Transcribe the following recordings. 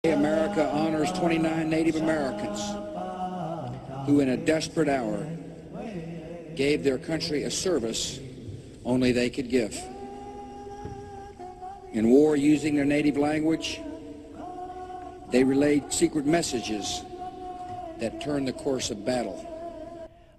America honors 29 Native Americans who in a desperate hour gave their country a service only they could give. In war, using their native language, they relayed secret messages that turned the course of battle.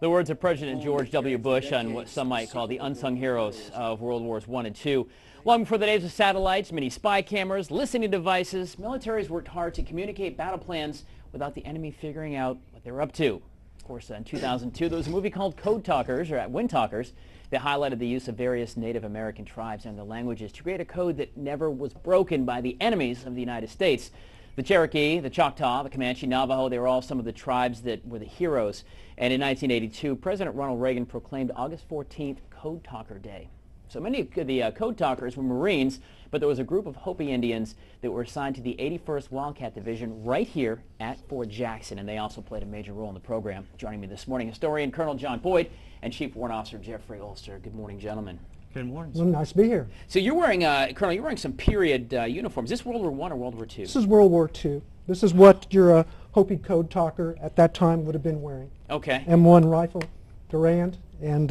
The words of President George W. Bush on what some might call the unsung heroes of World Wars I and II. Long before the days of satellites, many spy cameras, listening devices, militaries worked hard to communicate battle plans without the enemy figuring out what they were up to. Of course, in 2002, there was a movie called Code Talkers, or Wind Talkers, that highlighted the use of various Native American tribes and their languages to create a code that never was broken by the enemies of the United States. The Cherokee, the Choctaw, the Comanche, Navajo, they were all some of the tribes that were the heroes. And in 1982, President Ronald Reagan proclaimed August 14th Code Talker Day. So many of the Code Talkers were Marines, but there was a group of HOPI Indians that were assigned to the 81st Wildcat Division right here at Fort Jackson, and they also played a major role in the program. Joining me this morning, historian Colonel John Boyd and Chief Warrant Officer Jeffrey OSLER. Good morning, gentlemen. Good morning. Well, nice to be here. So you're wearing, Colonel, you're wearing some period uniforms. Is this World War I or World War II? This is World War II. This is what your HOPI Code Talker at that time would have been wearing. Okay. M1 rifle, Durand, and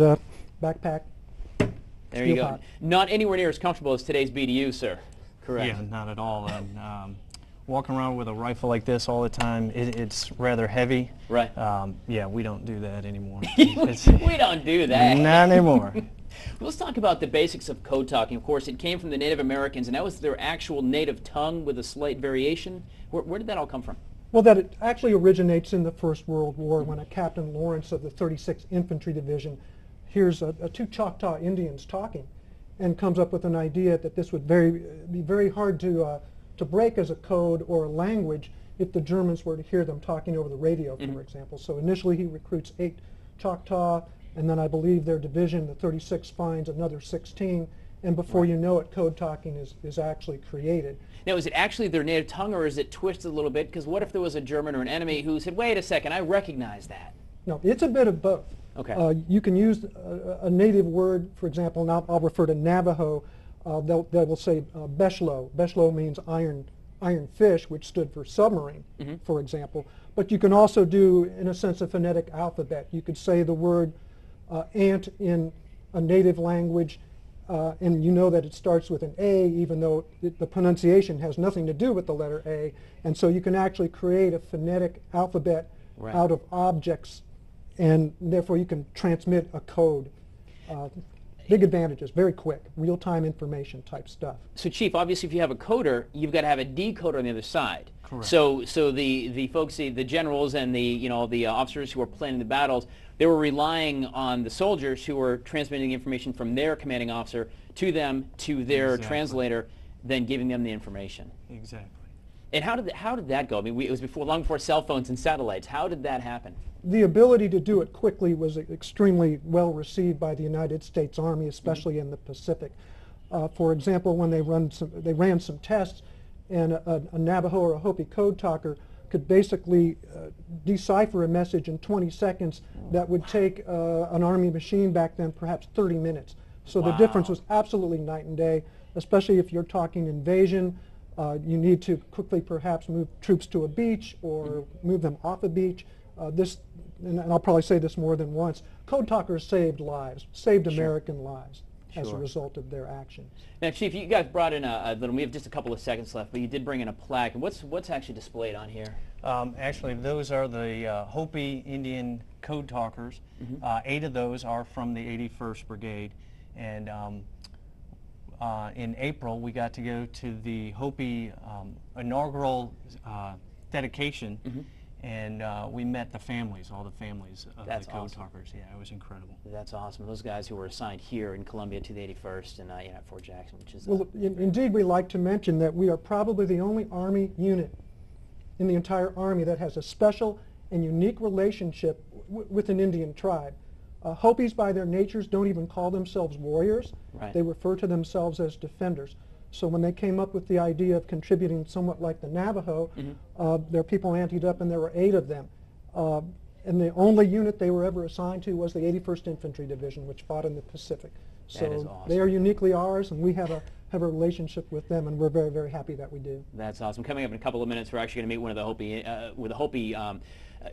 backpack. There you go. Not anywhere near as comfortable as today's BDU, sir. Correct. Yeah, not at all. Walking around with a rifle like this all the time, it's rather heavy. Right. Yeah, we don't do that anymore. We don't do that. Not anymore. Let's talk about the basics of code talking. Of course, it came from the Native Americans, and that was their actual native tongue with a slight variation. Where did that all come from? Well, that it actually originates in the First World War when a Captain Lawrence of the 36th Infantry Division hears two Choctaw Indians talking and comes up with an idea that this would be very hard to break as a code or a language if the Germans were to hear them talking over the radio, for example. So initially he recruits 8 Choctaw, and then I believe their division, the 36, finds another 16, and before you know it, code talking is actually created. Now, is it actually their native tongue, or is it twisted a little bit? Because what if there was a German or an enemy who said, wait a second, I recognize that? No, it's a bit of both. Okay. You can use a native word, for example, now I'll refer to Navajo. They will say beshlo. Beshlo means iron fish, which stood for submarine, for example. But you can also do, in a sense, a phonetic alphabet. You could say the word ant in a native language, and you know that it starts with an A, even though the pronunciation has nothing to do with the letter A. And so you can actually create a phonetic alphabet out of objects, and therefore you can transmit a code. Big advantages, very quick, real-time information type stuff. So, Chief, obviously if you have a coder, you've got to have a decoder on the other side. Correct. So the folks, the generals and the officers who were planning the battles, they were relying on the soldiers who were transmitting the information from their commanding officer to them, to their translator, then giving them the information. Exactly. And how did that go? I mean, it was long before cell phones and satellites. How did that happen? The ability to do it quickly was extremely well received by the United States Army, especially in the Pacific. For example, when they ran some tests, and a Navajo or a Hopi code talker could basically decipher a message in 20 seconds that would take an Army machine back then perhaps 30 minutes. So the difference was absolutely night and day, especially if you're talking invasion. You need to quickly perhaps move troops to a beach or move them off a beach. And I'll probably say this more than once, code talkers saved lives, saved American lives as a result of their actions. Now, Chief, you guys brought in we have just a couple of seconds left, but you did bring in a plaque. And what's actually displayed on here? Actually, those are the Hopi Indian code talkers. 8 of those are from the 81st Brigade. And in April, we got to go to the Hopi inaugural dedication. And we met the families, all the families of the code talkers. Yeah, it was incredible. That's awesome. Those guys who were assigned here in Columbia to the 81st and at Fort Jackson, which is... Well, indeed, we like to mention that we are probably the only Army unit in the entire Army that has a special and unique relationship with an Indian tribe. Hopis, by their natures, don't even call themselves warriors. They refer to themselves as defenders. So when they came up with the idea of contributing somewhat like the Navajo, their people anteed up, and there were 8 of them. And the only unit they were ever assigned to was the 81st Infantry Division, which fought in the Pacific. So they are uniquely ours, and we have have a relationship with them, and we're very, very happy that we do. That's awesome. Coming up in a couple of minutes, we're actually going to meet one of the Hopi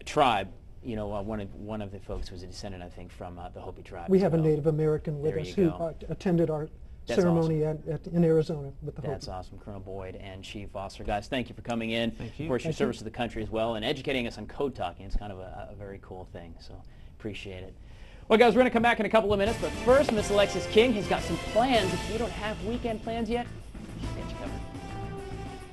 tribe. You know, one of the folks was a descendant, I think, from the Hopi tribe. We have a Native American with There us you who go. attended our That's ceremony in Arizona with the That's Hopi. awesome. Colonel Boyd and Chief OSLER. Guys, thank you for coming in. Thank you. Of course, your Thank you. service to the country as well, and educating us on code talking. It's kind of a very cool thing, so appreciate it. Well, guys, we're going to come back in a couple of minutes, but first, Miss Alexis King has got some plans. If you don't have weekend plans yet,